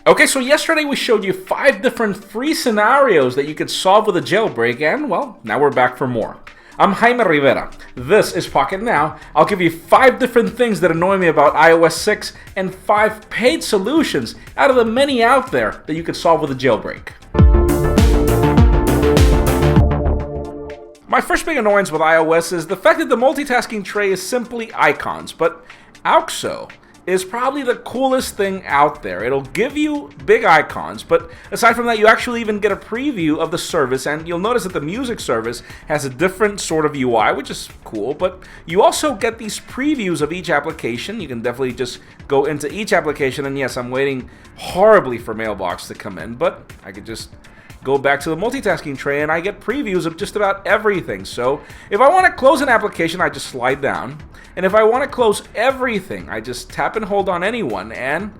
Okay, so yesterday we showed you 5 different free scenarios that you could solve with a jailbreak, and well, now we're back for more. I'm Jaime Rivera. This is Pocketnow. I'll give you 5 different things that annoy me about iOS 6 and 5 paid solutions out of the many out there that you could solve with a jailbreak. My first big annoyance with iOS is the fact that the multitasking tray is simply icons, but AUXO is probably the coolest thing out there. It'll give you big icons, but aside from that, you actually even get a preview of the service, and you'll notice that the music service has a different sort of UI, which is cool, but you also get these previews of each application. You can definitely just go into each application, and yes, I'm waiting horribly for Mailbox to come in, but I could just go back to the multitasking tray and I get previews of just about everything. So if I want to close an application, I just slide down. And if I want to close everything, I just tap and hold on any one, and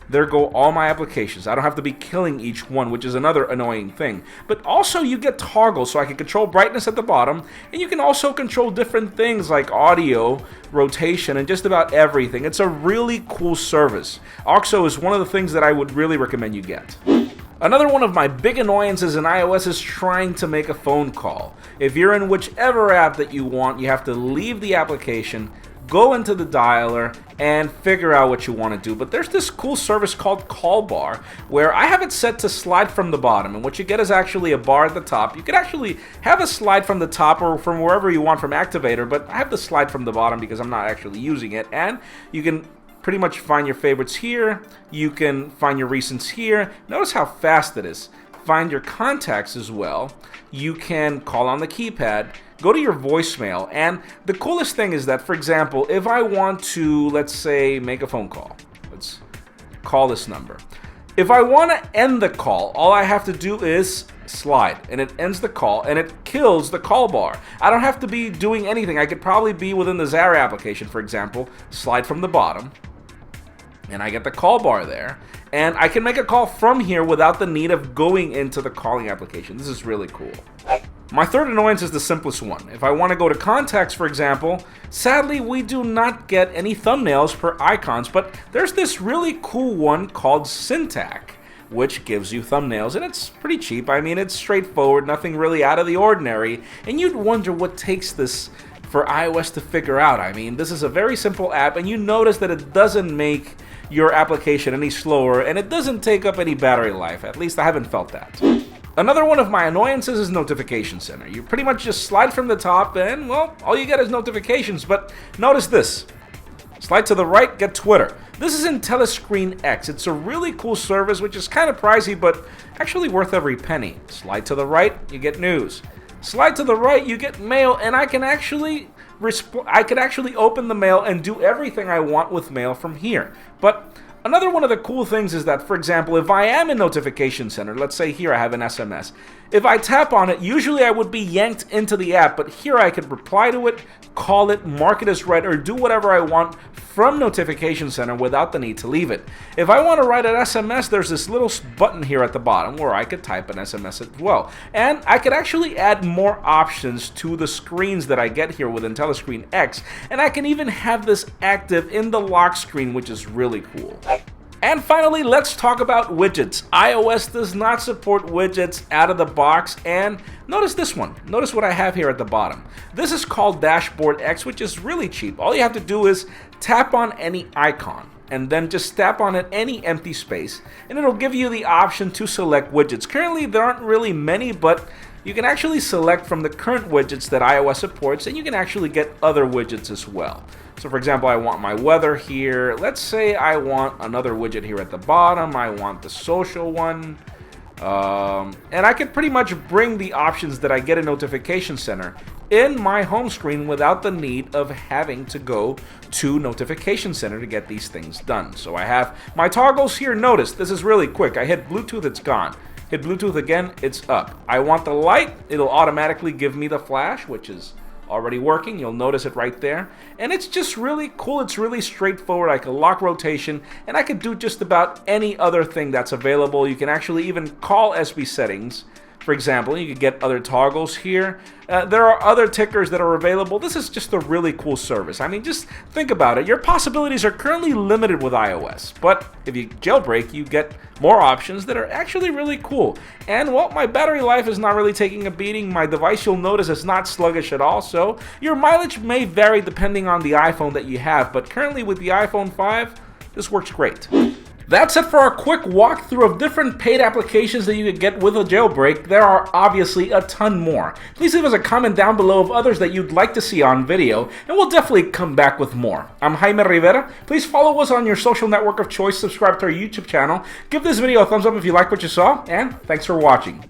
there go all my applications. I don't have to be killing each one, which is another annoying thing. But also you get toggles, so I can control brightness at the bottom, and you can also control different things like audio, rotation, and just about everything. It's a really cool service. AUXO is one of the things that I would really recommend you get. Another one of my big annoyances in iOS is trying to make a phone call. If you're in whichever app that you want, you have to leave the application, go into the dialer, and figure out what you want to do. But there's this cool service called CallBar, where I have it set to slide from the bottom, and what you get is actually a bar at the top. You could actually have a slide from the top or from wherever you want from Activator, but I have the slide from the bottom because I'm not actually using it, and you can pretty much find your favorites here. You can find your recents here. Notice how fast it is. Find your contacts as well. You can call on the keypad, go to your voicemail, and the coolest thing is that, for example, if I want to, let's say, make a phone call, let's call this number. If I want to end the call, all I have to do is slide, and it ends the call, and it kills the call bar. I don't have to be doing anything. I could probably be within the Zara application, for example, slide from the bottom, and I get the call bar there, and I can make a call from here without the need of going into the calling application. This is really cool. My third annoyance is the simplest one. If I want to go to contacts, for example, sadly we do not get any thumbnails per icons, but there's this really cool one called Sintac, which gives you thumbnails, and it's pretty cheap. I mean, it's straightforward, nothing really out of the ordinary, and you'd wonder what takes this for iOS to figure out. I mean, this is a very simple app, and you notice that it doesn't make your application any slower, and it doesn't take up any battery life. At least I haven't felt that. Another one of my annoyances is Notification Center. You pretty much just slide from the top, and well, all you get is notifications, but notice this. Slide to the right, get Twitter. This is Intelliscreenx. It's a really cool service, which is kind of pricey, but actually worth every penny. Slide to the right, you get news. Slide to the right, you get mail, and I can actually open the mail and do everything I want with mail from here. But another one of the cool things is that, for example, if I am in Notification Center, let's say here I have an SMS. If I tap on it, usually I would be yanked into the app, but here I could reply to it, call it, mark it as read, or do whatever I want from Notification Center without the need to leave it. If I want to write an SMS, there's this little button here at the bottom where I could type an SMS as well. And I could actually add more options to the screens that I get here with Intelliscreenx, and I can even have this active in the lock screen, which is really cool. And finally, let's talk about widgets. iOS does not support widgets out of the box, and notice this one. Notice what I have here at the bottom. This is called DashboardX, which is really cheap. All you have to do is tap on any icon, and then just tap on any empty space, and it'll give you the option to select widgets. Currently, there aren't really many, but you can actually select from the current widgets that iOS supports, and you can actually get other widgets as well. So for example, I want my weather here. Let's say I want another widget here at the bottom. I want the social one. And I can pretty much bring the options that I get in Notification Center in my home screen without the need of having to go to Notification Center to get these things done. So I have my toggles here. Notice, this is really quick. I hit Bluetooth, it's gone. Hit Bluetooth again, it's up. I want the light, it'll automatically give me the flash, which is already working. You'll notice it right there. And it's just really cool. It's really straightforward. I can lock rotation, and I can do just about any other thing that's available. You can actually even call SB settings. For example, you could get other toggles here. There are other tickers that are available. This is just a really cool service. I mean, just think about it. Your possibilities are currently limited with iOS, but if you jailbreak, you get more options that are actually really cool. And, well, my battery life is not really taking a beating. My device, you'll notice, is not sluggish at all, so your mileage may vary depending on the iPhone that you have, but currently with the iPhone 5, this works great. That's it for our quick walkthrough of different paid applications that you could get with a jailbreak. There are obviously a ton more. Please leave us a comment down below of others that you'd like to see on video, and we'll definitely come back with more. I'm Jaime Rivera. Please follow us on your social network of choice, subscribe to our YouTube channel, give this video a thumbs up if you like what you saw, and thanks for watching.